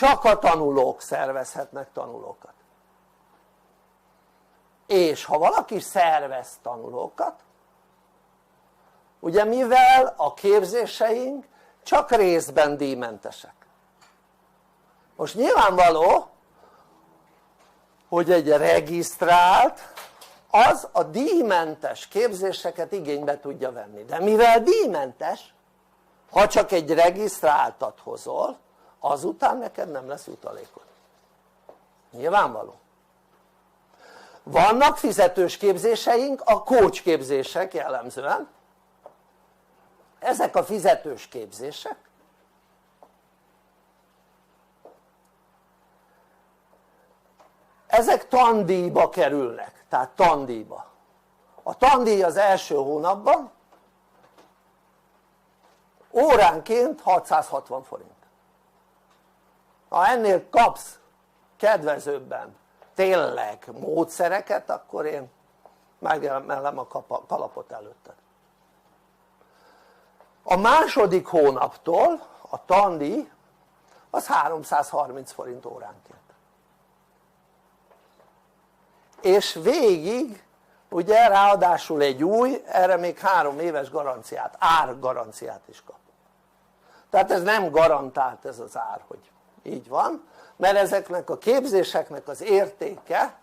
csak a tanulók szervezhetnek tanulókat, és ha valaki szervez tanulókat, ugye mivel a képzéseink csak részben díjmentesek, most nyilvánvaló hogy egy regisztrált az a díjmentes képzéseket igénybe tudja venni, de mivel díjmentes, ha csak egy regisztráltat hozol, azután neked nem lesz jutalékod, nyilvánvaló. Vannak fizetős képzéseink, a coach képzések jellemzően, ezek a fizetős képzések ezek tandíjba kerülnek, tehát tandíjba. A tandíj az első hónapban óránként 660 forint. Ha ennél kapsz kedvezőbben tényleg módszereket, akkor én megemelem a kalapot előtted. A második hónaptól a tandíj az 330 forint óránként, és végig ugye ráadásul egy új, erre még 3 éves garanciát, árgaranciát is kap. Tehát ez nem garantált ez az ár, hogy így van, mert ezeknek a képzéseknek az értéke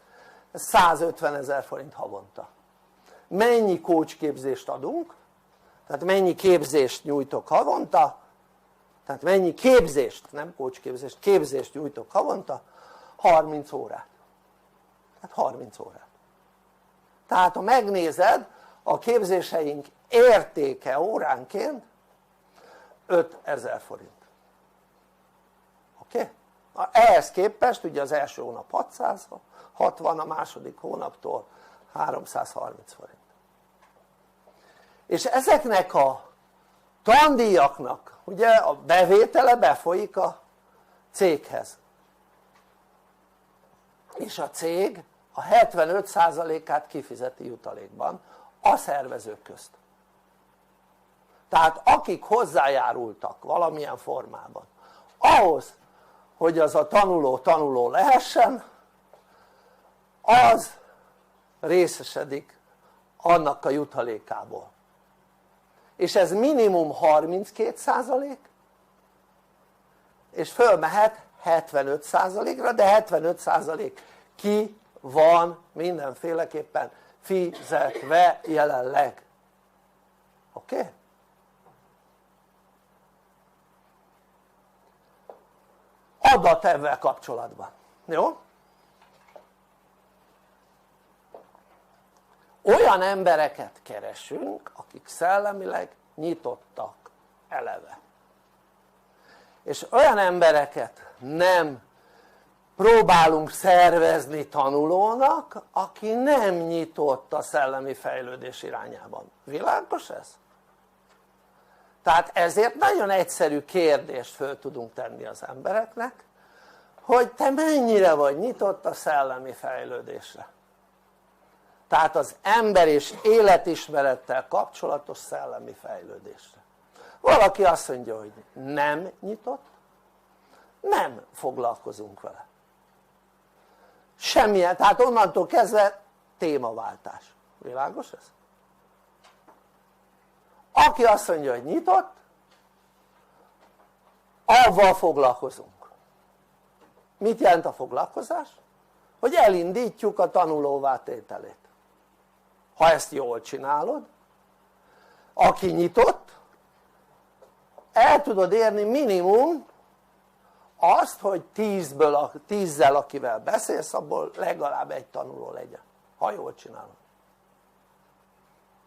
150 000 forint havonta. Mennyi coach képzést adunk, tehát mennyi képzést nyújtok havonta, tehát mennyi képzést, nem coach képzést, képzést nyújtok havonta, 30 órát. Tehát 30 órát. Tehát ha megnézed, a képzéseink értéke óránként 5000 forint. Oké? Ehhez képest ugye az első hónap 660, a második hónaptól 330 forint. És ezeknek a tandíjaknak ugye a bevétele befolyik a céghez, és a cég a 75%-át kifizeti jutalékban a szervezők közt. Tehát akik hozzájárultak valamilyen formában ahhoz, hogy az a tanuló lehessen, az részesedik annak a jutalékából, és ez minimum 32%, és fölmehet 75%-ra, de 75% ki van mindenféleképpen fizetve jelenleg. Oké? Adat ebben kapcsolatban, jó? Olyan embereket keresünk, akik szellemileg nyitottak eleve, és olyan embereket nem próbálunk szervezni tanulónak, aki nem nyitott a szellemi fejlődés irányában. Világos ez? Tehát ezért nagyon egyszerű kérdést föl tudunk tenni az embereknek, hogy te mennyire vagy nyitott a szellemi fejlődésre, tehát az ember és életismerettel kapcsolatos szellemi fejlődésre. Valaki azt mondja, hogy nem nyitott, nem foglalkozunk vele semmilyen, tehát onnantól kezdve témaváltás. Világos ez? Aki azt mondja, hogy nyitott, avval foglalkozunk. Mit jelent a foglalkozás? Hogy elindítjuk a tanulóvá tételét. Ha ezt jól csinálod, aki nyitott, el tudod érni minimum azt, hogy 10-zel akivel beszélsz, abból legalább egy tanuló legyen, ha jól csinálod.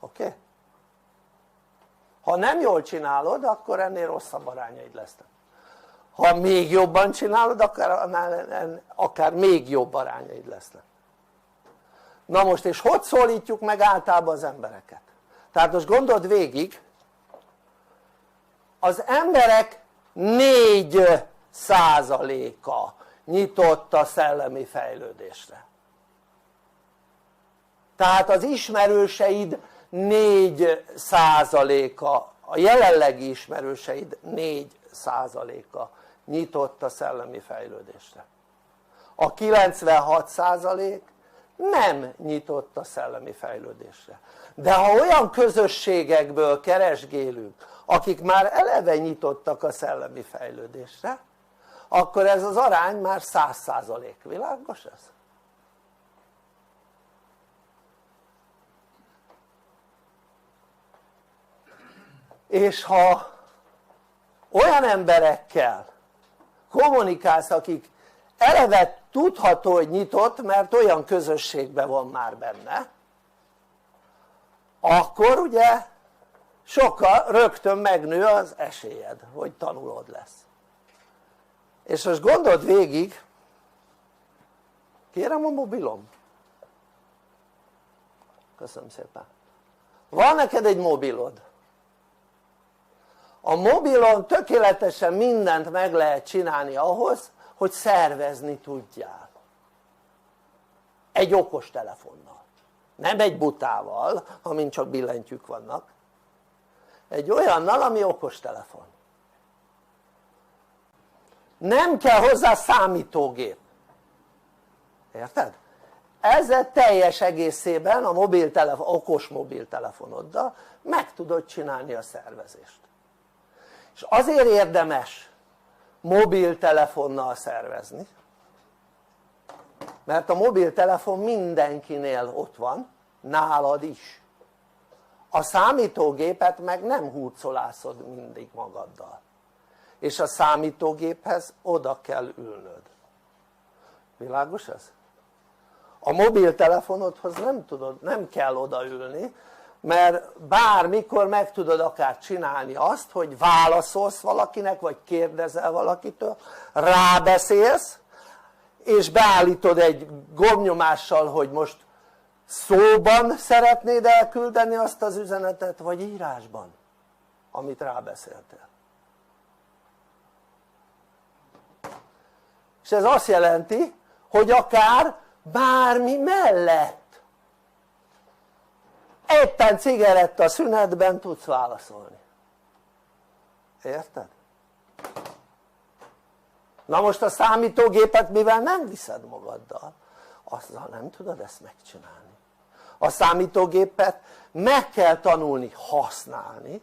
Oké? Ha nem jól csinálod, akkor ennél rosszabb arányaid lesznek. Ha még jobban csinálod, akár még jobb arányaid lesznek. Na most, és hogy szólítjuk meg általában az embereket? Tehát most gondold végig, az emberek 4%-a nyitott a szellemi fejlődésre. Tehát az ismerőseid 4%-a, a jelenlegi ismerőseid 4%-a nyitott a szellemi fejlődésre, a 96% nem nyitott a szellemi fejlődésre. De ha olyan közösségekből keresgélünk, akik már eleve nyitottak a szellemi fejlődésre, akkor ez az arány már 100%. Világos ez? És ha olyan emberekkel kommunikálsz, akik eleve tudható, hogy nyitott, mert olyan közösségben van már benne, akkor ugye sokkal rögtön megnő az esélyed, hogy tanulód lesz. És most gondold végig, kérem a mobilom, köszönöm szépen, van neked egy mobilod, a mobilon tökéletesen mindent meg lehet csinálni ahhoz, hogy szervezni tudjál egy okos telefonnal, nem egy butával, amin csak billentyűk vannak, egy olyannal, ami okos telefon. Nem kell hozzá számítógép, érted? Ezzel teljes egészében a okos mobiltelefonoddal meg tudod csinálni a szervezést. És azért érdemes mobiltelefonnal szervezni, mert a mobiltelefon mindenkinél ott van, nálad is. A számítógépet meg nem hurcolászod mindig magaddal, és a számítógéphez oda kell ülnöd. Világos ez? A mobiltelefonodhoz nem kell odaülni, mert bármikor meg tudod akár csinálni azt, hogy válaszolsz valakinek, vagy kérdezel valakitől, rábeszélsz, és beállítod egy gombnyomással, hogy most szóban szeretnéd elküldeni azt az üzenetet, vagy írásban, amit rábeszéltél. És ez azt jelenti, hogy akár bármi mellett, éppen cigaretta szünetben tudsz válaszolni. Érted? Na most a számítógépet mivel nem viszed magaddal, azzal nem tudod ezt megcsinálni. A számítógépet meg kell tanulni használni,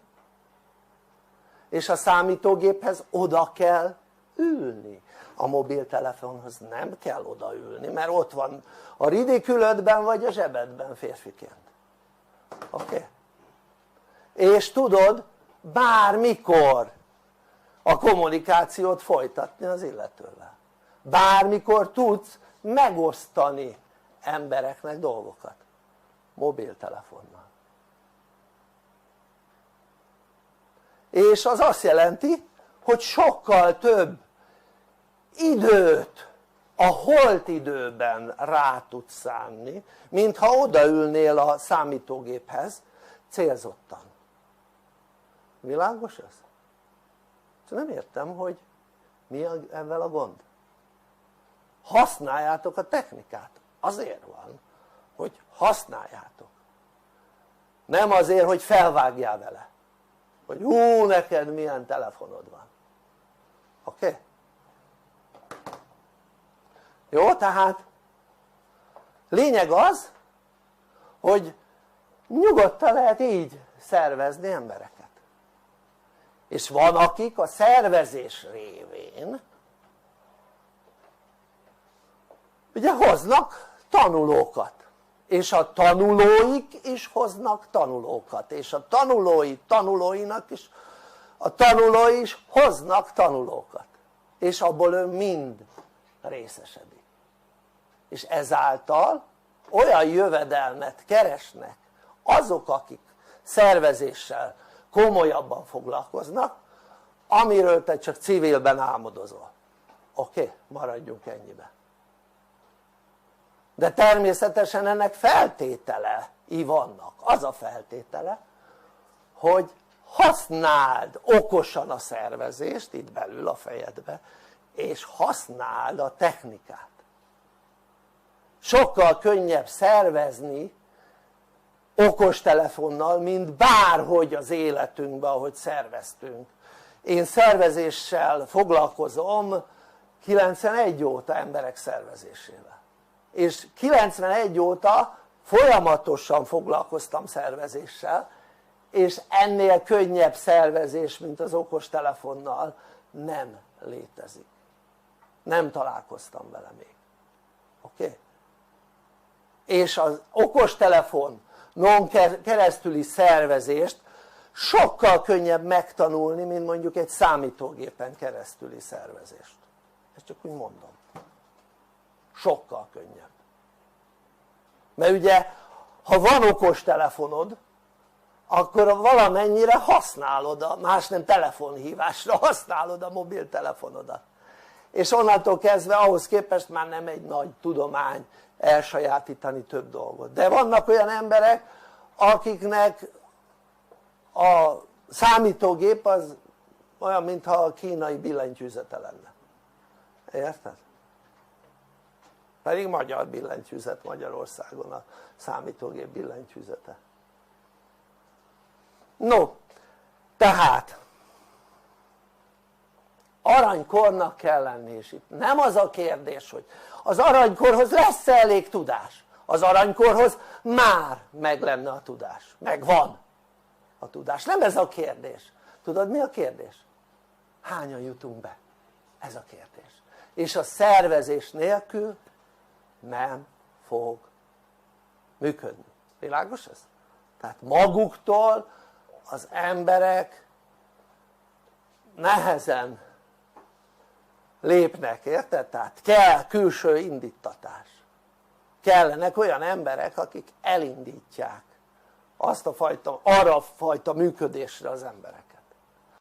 és a számítógéphez oda kell ülni. A mobiltelefonhoz nem kell odaülni, mert ott van a ridikülödben vagy a zsebedben férfiként. Oké? És tudod bármikor a kommunikációt folytatni az illetővel. Bármikor tudsz megosztani embereknek dolgokat mobiltelefonnal. És az azt jelenti, hogy sokkal több időt a holt időben rá tudsz szánni, mint ha odaülnél a számítógéphez célzottan. Világos ez? Nem értem, hogy mi ezzel a gond. Használjátok a technikát, azért van, hogy használjátok, nem azért, hogy felvágjál vele, hogy hú, neked milyen telefonod van. Oké? Jó, tehát lényeg az, hogy nyugodtan lehet így szervezni embereket. És van akik a szervezés révén ugye hoznak tanulókat, és a tanulóik is hoznak tanulókat, és a tanulóinak is a tanulói is hoznak tanulókat, és abból ő mind részesedik, és ezáltal olyan jövedelmet keresnek azok, akik szervezéssel komolyabban foglalkoznak, amiről te csak civilben álmodozol. Oké? Maradjunk ennyibe. De természetesen ennek feltételei vannak. Az a feltétele, hogy használd okosan a szervezést itt belül a fejedbe, és használd a technikát. Sokkal könnyebb szervezni okostelefonnal, mint bárhogy az életünkben, ahogy szerveztünk, én szervezéssel foglalkozom 91 óta, emberek szervezésével, és 91 óta folyamatosan foglalkoztam szervezéssel, és ennél könnyebb szervezés mint az okostelefonnal nem létezik, nem találkoztam vele még, oké? És az okostelefonon keresztüli szervezést sokkal könnyebb megtanulni, mint mondjuk egy számítógépen keresztüli szervezést, ezt csak úgy mondom, sokkal könnyebb, mert ugye ha van okostelefonod akkor valamennyire használod, más nem telefonhívásra használod a mobiltelefonodat, és onnantól kezdve ahhoz képest már nem egy nagy tudomány elsajátítani több dolgot. De vannak olyan emberek akiknek a számítógép az olyan mintha a kínai billentyűzete lenne, érted? Pedig magyar billentyűzet Magyarországon a számítógép billentyűzete. No, tehát aranykornak kell lenni, és itt nem az a kérdés, hogy az aranykorhoz lesz elég tudás, az aranykorhoz már meg lenne a tudás, megvan a tudás, nem ez a kérdés. Tudod mi a kérdés? Hányan jutunk be? Ez a kérdés. És a szervezés nélkül nem fog működni. Világos ez? Tehát maguktól az emberek nehezen lépnek, érted? Tehát kell külső indítatás, kellenek olyan emberek akik elindítják azt a fajta, arra a fajta működésre az embereket.